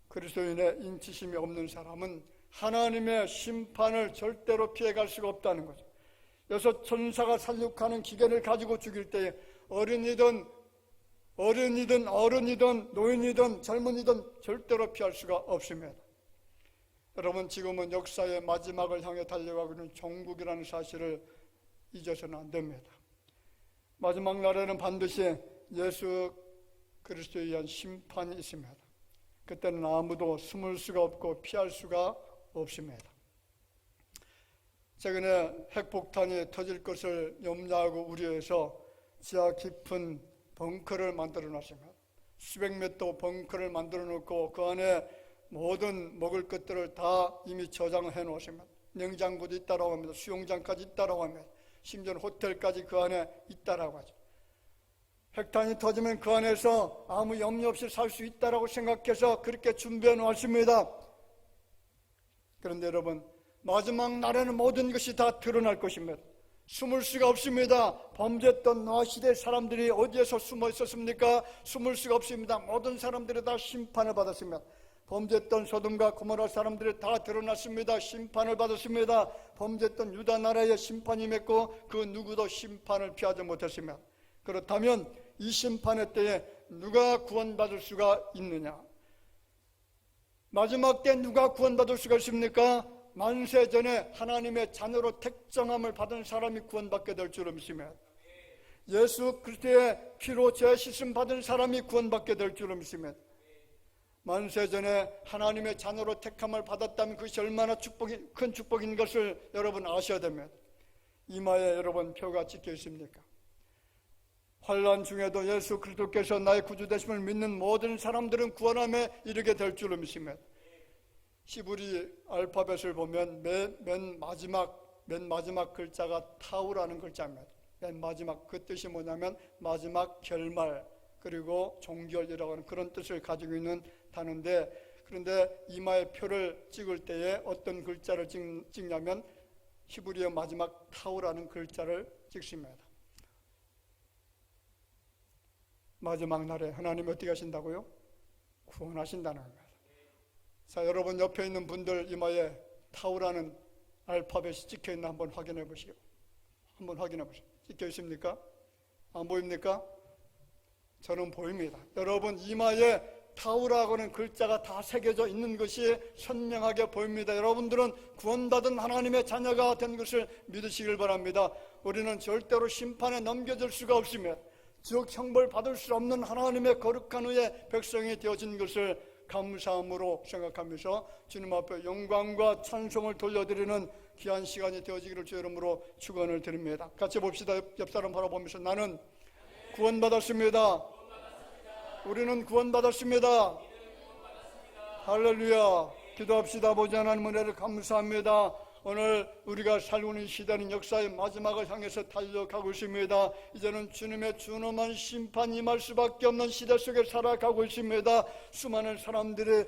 S1: 그리스도인의 인치심이 없는 사람은 하나님의 심판을 절대로 피해갈 수가 없다는 거죠. 여섯 천사가 살육하는 기계를 가지고 죽일 때에 어른이든 노인이든 젊은이든 절대로 피할 수가 없습니다. 여러분, 지금은 역사의 마지막을 향해 달려가고 있는 종국이라는 사실을 잊어서는 안 됩니다. 마지막 날에는 반드시 예수 그리스도에 의한 심판이 있습니다. 그때는 아무도 숨을 수가 없고 피할 수가 없습니다. 최근에 핵폭탄이 터질 것을 염려하고 우려해서 지하 깊은 벙커를 만들어 놨습니다. 수백 미터 벙커를 만들어 놓고 그 안에 모든 먹을 것들을 다 이미 저장을 해 놓습니다. 냉장고도 있다라고 합니다. 수영장까지 있다라고 합니다. 심지어는 호텔까지 그 안에 있다라고 하죠. 핵탄이 터지면 그 안에서 아무 염려 없이 살 수 있다라고 생각해서 그렇게 준비해 놓았습니다. 그런데 여러분, 마지막 날에는 모든 것이 다 드러날 것입니다. 숨을 수가 없습니다. 범죄했던 노아 시대 사람들이 어디에서 숨어 있었습니까? 숨을 수가 없습니다. 모든 사람들이 다 심판을 받았습니다. 범죄했던 소돔과 고모라 사람들이 다 드러났습니다. 심판을 받았습니다. 범죄했던 유다 나라의 심판이 맺고 그 누구도 심판을 피하지 못했습니다. 그렇다면 이 심판의 때에 누가 구원받을 수가 있느냐? 마지막 때 누가 구원받을 수가 있습니까? 만세 전에 하나님의 자녀로 택정함을 받은 사람이 구원받게 될 줄로 믿습니다. 예수 그리스도의 피로 죄 씻음 받은 사람이 구원받게 될 줄로 믿습니다. 만세 전에 하나님의 자녀로 택함을 받았다면 그것이 얼마나 큰 축복인 것을 여러분 아셔야 됩니다. 이마에 여러분 표가 찍혀 있습니까? 환난 중에도 예수 그리스도께서 나의 구주 되심을 믿는 모든 사람들은 구원함에 이르게 될 줄로 믿습니다. 히브리 알파벳을 보면 맨 마지막 글자가 타우라는 글자입니다. 맨 마지막, 그 뜻이 뭐냐면 마지막 결말 그리고 종결이라고 하는 그런 뜻을 가지고 있는 단어인데, 그런데 이마에 표를 찍을 때에 어떤 글자를 찍냐면 히브리의 마지막 타우라는 글자를 찍습니다. 마지막 날에 하나님이 어떻게 하신다고요? 구원하신다는 겁니다. 자, 여러분 옆에 있는 분들 이마에 타우라는 알파벳이 찍혀있나 한번 확인해 보시오. 한번 확인해 보시오. 찍혀 있습니까? 안 보입니까? 저는 보입니다. 여러분 이마에 타우라고 하는 글자가 다 새겨져 있는 것이 선명하게 보입니다. 여러분들은 구원받은 하나님의 자녀가 된 것을 믿으시길 바랍니다. 우리는 절대로 심판에 넘겨질 수가 없으며 지옥 형벌 받을 수 없는 하나님의 거룩한 후에 백성이 되어진 것을 감사함으로 생각하면서 주님 앞에 영광과 찬송을 돌려드리는 귀한 시간이 되어지기를 주 이름으로 축원을 드립니다. 같이 봅시다. 옆 사람 바라보면서 나는 구원받았습니다. 우리는 구원받았습니다. 할렐루야. 기도합시다. 보지 하나님 은혜를 감사합니다. 오늘 우리가 살고 있는 시대는 역사의 마지막을 향해서 달려가고 있습니다. 이제는 주님의 준엄한 심판이 임할 수밖에 없는 시대 속에 살아가고 있습니다. 수많은 사람들이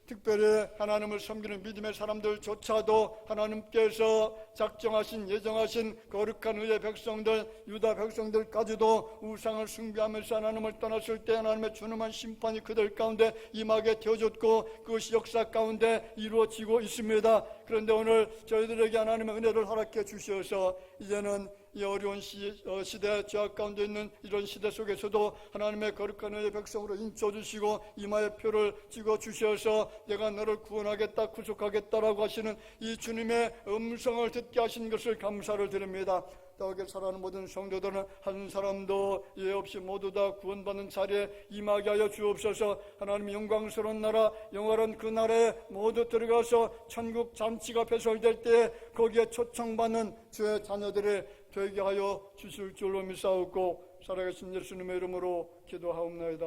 S1: 특별히 하나님을 섬기는 믿음의 사람들조차도 하나님께서 작정하신 예정하신 거룩한 의의 백성들, 유다 백성들까지도 우상을 숭배하면서 하나님을 떠났을 때 하나님의 준엄한 심판이 그들 가운데 임하게 되어졌고 그것이 역사 가운데 이루어지고 있습니다. 그런데 오늘 저희들에게 하나님의 은혜를 허락해 주셔서 이제는 이 어려운 시대, 죄악 가운데 있는 이런 시대 속에서도 하나님의 거룩한 의의 백성으로 인쳐주시고 이마에 표를 찍어주셔서 내가 너를 구원하겠다, 구속하겠다라고 하시는 이 주님의 음성을 듣게 하신 것을 감사를 드립니다. 따뜻하게 살아가는 모든 성도들은 한 사람도 예 없이 모두 다 구원받는 자리에 임하게 하여 주옵소서. 하나님의 영광스러운 나라, 영원한 그 나라에 모두 들어가서 천국 잔치가 배설될 때에 거기에 초청받는 주의 자녀들이 되게 하여 주실 줄로 믿사옵고 살아계신 예수님의 이름으로 기도하옵나이다.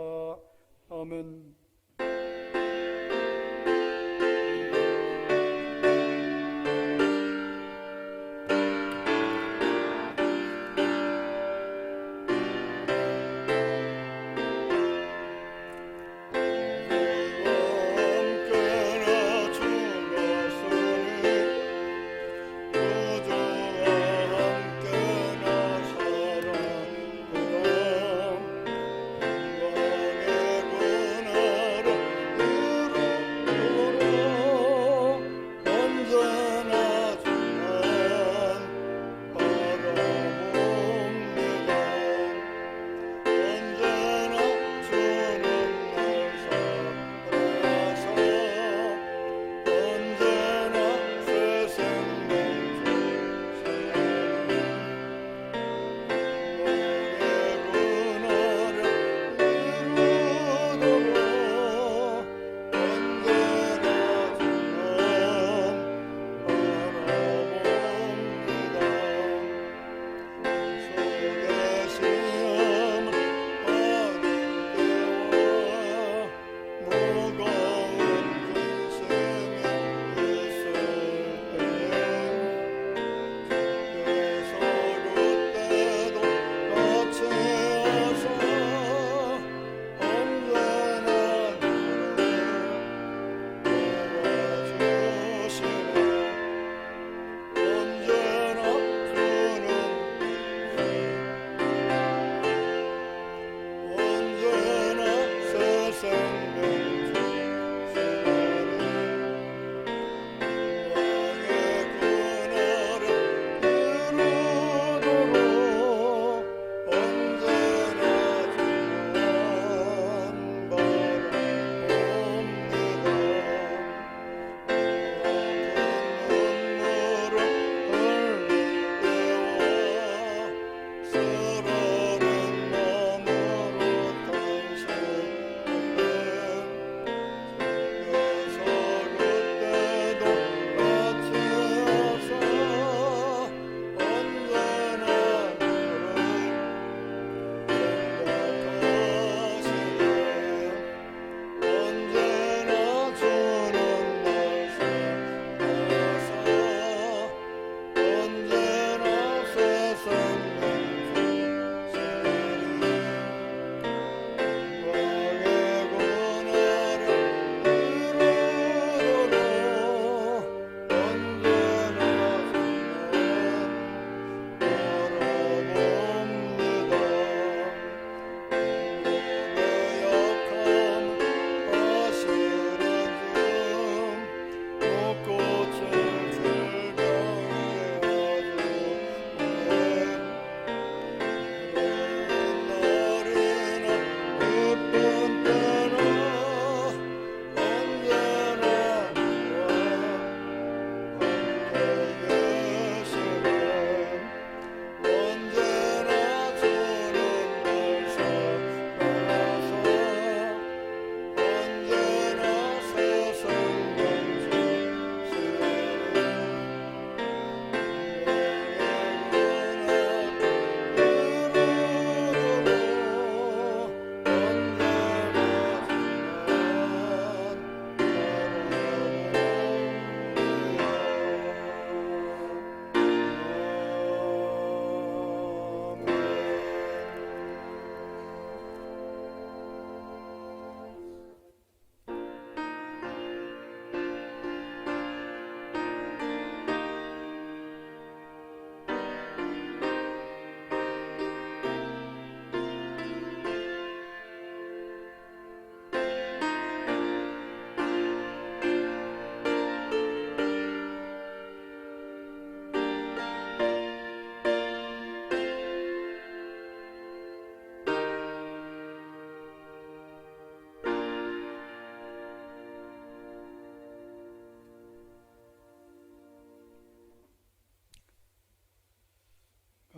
S1: 아멘.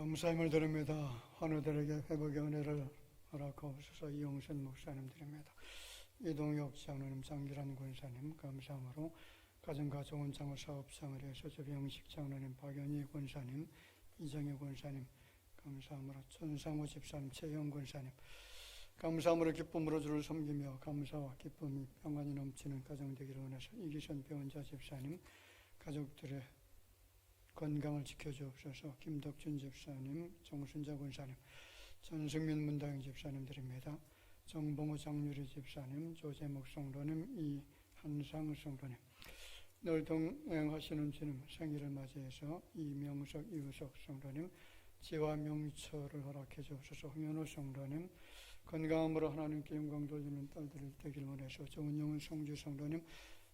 S1: 감사함을 드립니다. 환우들에게 회복의 은혜를 허락하옵소서. 이용선 목사님 드립니다. 이동혁 장로님, 장기란 권사님 감사함으로 가정과 좋은 장호 사업장을 위해서 조병식 장로님, 박연희 권사님, 이정희 권사님 감사함으로 천상호 집사님, 최영 권사님 감사함으로 기쁨으로 주를 섬기며 감사와 기쁨이 평안이 넘치는 가정 되기를 원해서 이기선 배원자 집사님 가족들의 건강을 지켜주옵소서. 김덕준 집사님, 정순자 권사님, 전승민 문다영 집사님 드립니다. 정봉호 장유리 집사님, 조재목 성도님, 이한상 성도님, 늘 동행하시는 주님 생일을 맞이해서 이명석, 이우석 성도님, 지와 명철을 허락해 주옵소서. 홍현호 성도님, 건강함으로 하나님께 영광 돌리는 딸들을 되기를 원해서 정은영은 성주 성도님,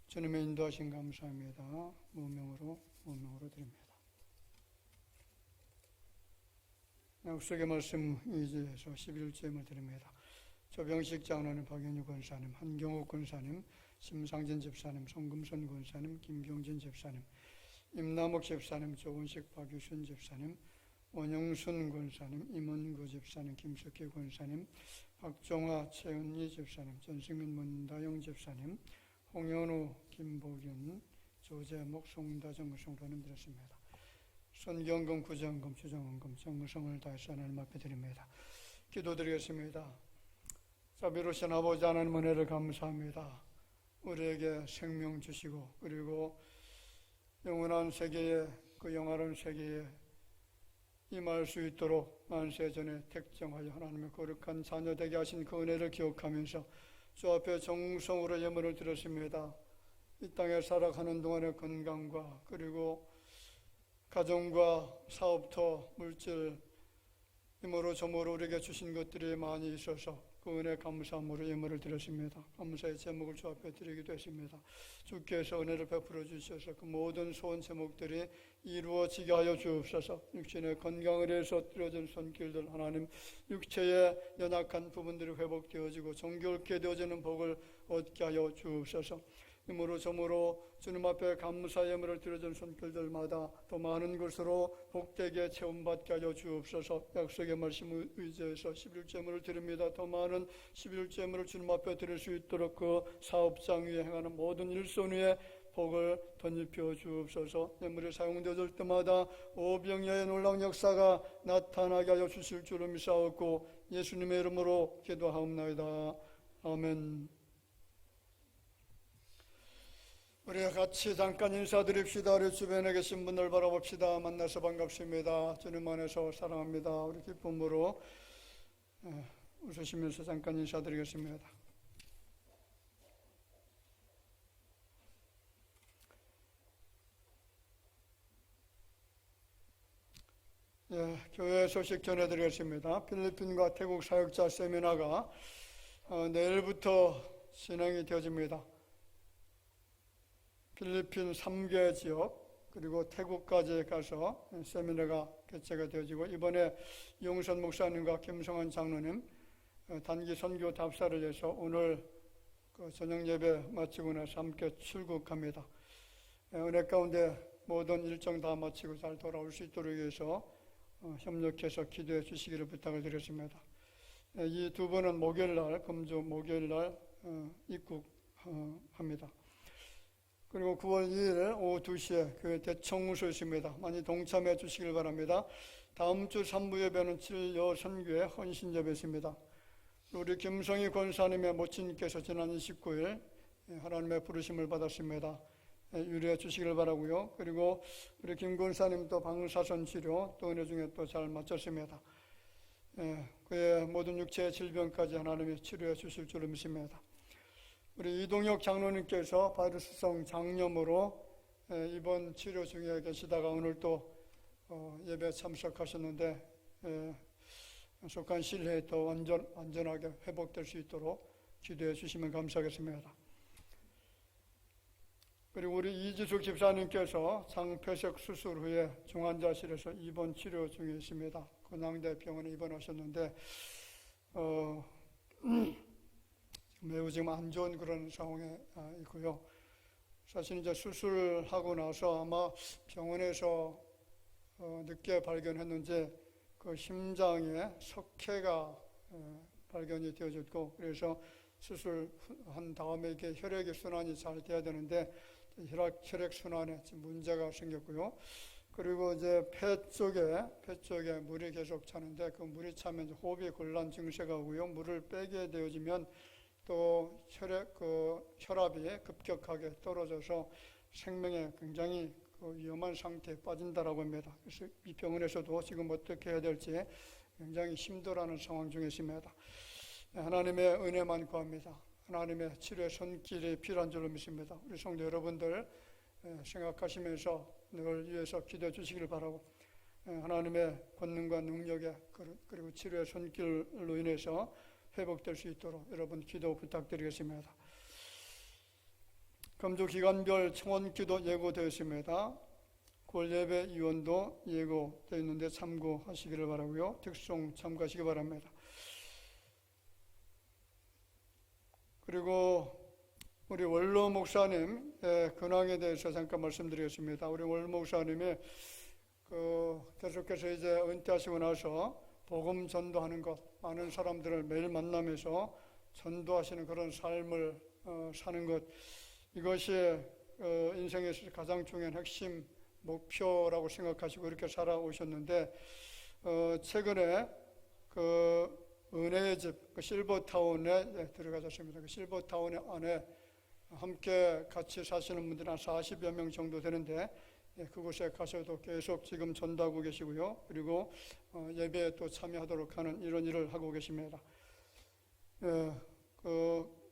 S1: 주님의 인도하신 감사합니다. 무명으로 드립니다. 약속의 말씀 의지해서 11주임을 드립니다. 조병식 장로님, 박연희 권사님, 한경욱 권사님, 심상진 집사님, 송금선 권사님, 김경진 집사님, 임남욱 집사님, 조은식, 박유순 집사님, 원영순 권사님, 임원구 집사님, 김석희 권사님, 박종화, 최은희 집사님, 전승민, 문다영 집사님, 홍현우, 김보균, 조재목, 송다정 성도님 드렸습니다. 선경금, 구정금, 주정원금, 정성을 다해서 하나님 앞에 드립니다. 기도드리겠습니다. 자비로우신 아버지 하나님 은혜를 감사합니다. 우리에게 생명 주시고 그리고 영원한 세계에 그 영화로운 세계에 임할 수 있도록 만세전에 택정하여 하나님의 거룩한 자녀 되게 하신 그 은혜를 기억하면서 주 앞에 정성으로 예물을 드렸습니다. 이 땅에 살아가는 동안의 건강과 그리고 가정과 사업터, 물질, 힘으로 저모로 우리에게 주신 것들이 많이 있어서 그 은혜 감사함으로 예물을 드렸습니다. 감사의 제목을 주 앞에 드리기도 했습니다. 주께서 은혜를 베풀어 주셔서 그 모든 소원 제목들이 이루어지게 하여 주옵소서. 육신의 건강을 위해서 드려진 손길들 하나님, 육체의 연약한 부분들이 회복되어지고 정결케 되어지는 복을 얻게 하여 주옵소서. 힘으로 저모로 주님 앞에 감사 예물을 드려준 손길들마다 더 많은 것으로 복되게 체험받게 하여 주옵소서. 약속의 말씀을 의지해서 11제물을 드립니다. 더 많은 11제물을 주님 앞에 드릴 수 있도록 그 사업장 위에 행하는 모든 일손 위에 복을 덧입혀 주옵소서. 예물이 사용되어질 때마다 오병이어의 놀라운 역사가 나타나게 하여 주실 줄을 믿사옵고 예수님의 이름으로 기도하옵나이다. 아멘. 우리 같이 잠깐 인사드립시다. 우리 주변에 계신 분들 바라봅시다. 만나서 반갑습니다. 주님 안에서 사랑합니다. 우리 기쁨으로 웃으시면서 잠깐 인사드리겠습니다. 교회 소식 전해드리겠습니다. 필리핀과 태국 사역자 세미나가 내일부터 진행이 되어집니다. 필리핀 3개 지역 그리고 태국까지 가서 세미나가 개최가 되어지고 이번에 이용선 목사님과 김성환 장로님 단기 선교 답사를 해서 오늘 그 저녁 예배 마치고 나서 함께 출국합니다. 은혜 가운데 모든 일정 다 마치고 잘 돌아올 수 있도록 위해서 협력해서 기도해 주시기를 부탁을 드렸습니다. 이 두 분은 목요일날, 금주 목요일날 입국합니다. 그리고 9월 2일 오후 2시에 교회 대청소 있습니다. 많이 동참해 주시길 바랍니다. 다음 주 3부 예배는 7여 선교회 헌신 예배 있습니다. 우리 김성희 권사님의 모친께서 지난 29일 하나님의 부르심을 받았습니다. 유리해 주시길 바라고요. 그리고 우리 김 권사님도 방사선 치료 또 은혜 중에 또 잘 마쳤습니다. 그의 모든 육체의 질병까지 하나님이 치료해 주실 줄을 믿습니다. 우리 이동혁 장로님께서 바이러스성 장염으로 입원 치료 중에 계시다가 오늘 또 예배 참석하셨는데 속한 실내에 더 안전하게 회복될 수 있도록 기도해 주시면 감사하겠습니다. 그리고 우리 이지숙 집사님께서 장폐색 수술 후에 중환자실에서 입원 치료 중에 있습니다. 건양대 병원에 입원하셨는데 매우 지금 안 좋은 그런 상황에 있고요. 사실 이제 수술하고 나서 아마 병원에서 늦게 발견했는지 그 심장에 석회가 발견이 되어졌고, 그래서 수술한 다음에 이렇게 혈액의 순환이 잘 돼야 되는데 혈액 순환에 문제가 생겼고요. 그리고 이제 폐 쪽에 물이 계속 차는데 그 물이 차면 이제 호흡이 곤란 증세가 오고요. 물을 빼게 되어지면 또 혈압이 급격하게 떨어져서 생명에 굉장히 위험한 상태에 빠진다라고 합니다. 그래서 이 병원에서도 지금 어떻게 해야 될지 굉장히 힘들어하는 상황 중에 있습니다. 하나님의 은혜만 구합니다. 하나님의 치료의 손길이 필요한 줄로 믿습니다. 우리 성도 여러분들 생각하시면서 늘 위해서 기도해 주시길 바라고, 하나님의 권능과 능력에 그리고 치료의 손길로 인해서 회복될 수 있도록 여러분 기도 부탁드리겠습니다. 금주 기간별 청원 기도 예고되어 있습니다. 9월 예배 위원도 예고되어 있는데 참고하시기를 바라고요. 특송 참고하시기 바랍니다. 그리고 우리 원로 목사님의 근황에 대해서 잠깐 말씀드리겠습니다. 우리 원로 목사님이 계속해서 이제 은퇴하시고 나서 복음 전도하는 것, 많은 사람들을 매일 만나면서 전도하시는 그런 삶을 사는 것, 이것이 인생에서 가장 중요한 핵심 목표라고 생각하시고 이렇게 살아오셨는데, 최근에 은혜의 집 실버타운에 들어가셨습니다. 그 실버타운 안에 함께 같이 사시는 분들이 한 40여 명 정도 되는데, 그곳에 가셔도 계속 지금 전도하고 계시고요. 그리고 예배에 또 참여하도록 하는 이런 일을 하고 계십니다.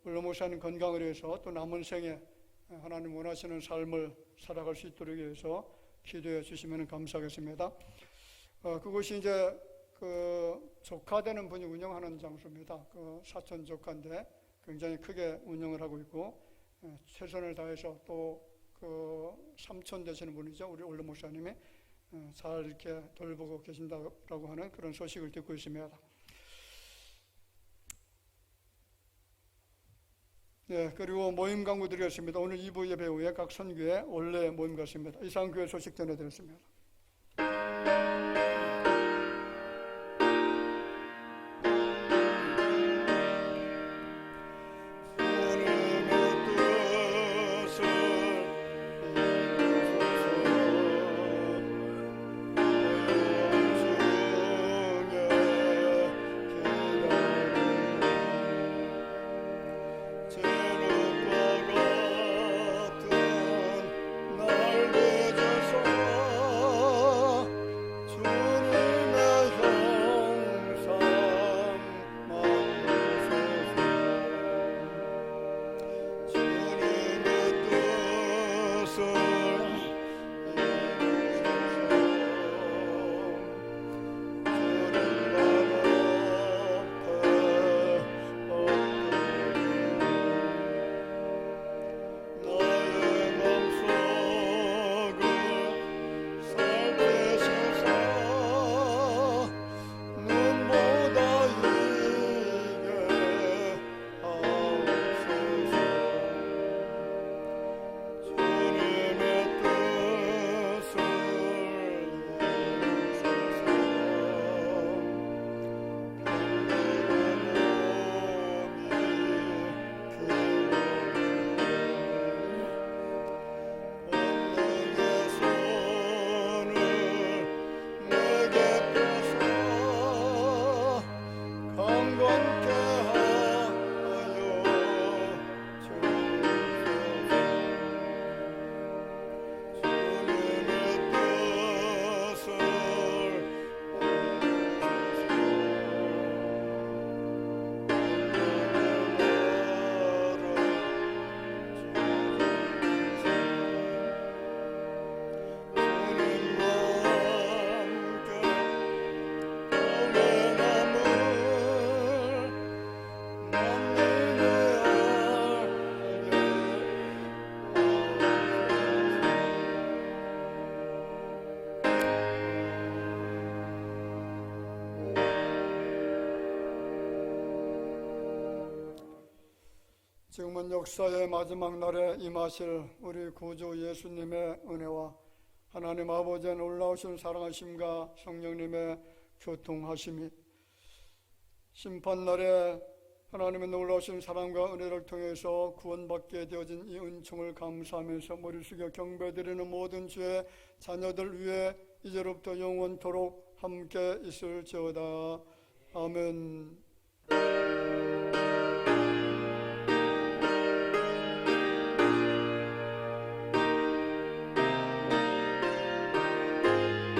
S1: 원로 목사님 건강을 위해서 또 남은 생에 하나님 원하시는 삶을 살아갈 수 있도록 위해서 기도해 주시면 감사하겠습니다. 그곳이 이제 조카 되는 분이 운영하는 장소입니다. 사촌 조카인데 굉장히 크게 운영을 하고 있고, 최선을 다해서 또 삼촌 되시는 분이죠. 우리 원로 목사님이 잘 이렇게 돌보고 계신다고 하는 그런 소식을 듣고 있습니다. 그리고 모임 광고 드리겠습니다. 오늘 2부 예배 후에 각 선교회 원래 모임 같습니다. 이상 교회 소식 전해드렸습니다. 지금은 역사의 마지막 날에 임하실 우리 구주 예수님의 은혜와 하나님 아버지의 놀라우신 사랑하심과 성령님의 교통하심이 심판날에 하나님의 놀라우신 사랑과 은혜를 통해서 구원받게 되어진 이 은총을 감사하면서 머리 숙여 경배드리는 모든 주의 자녀들 위해 이제로부터 영원토록 함께 있을지어다. 아멘.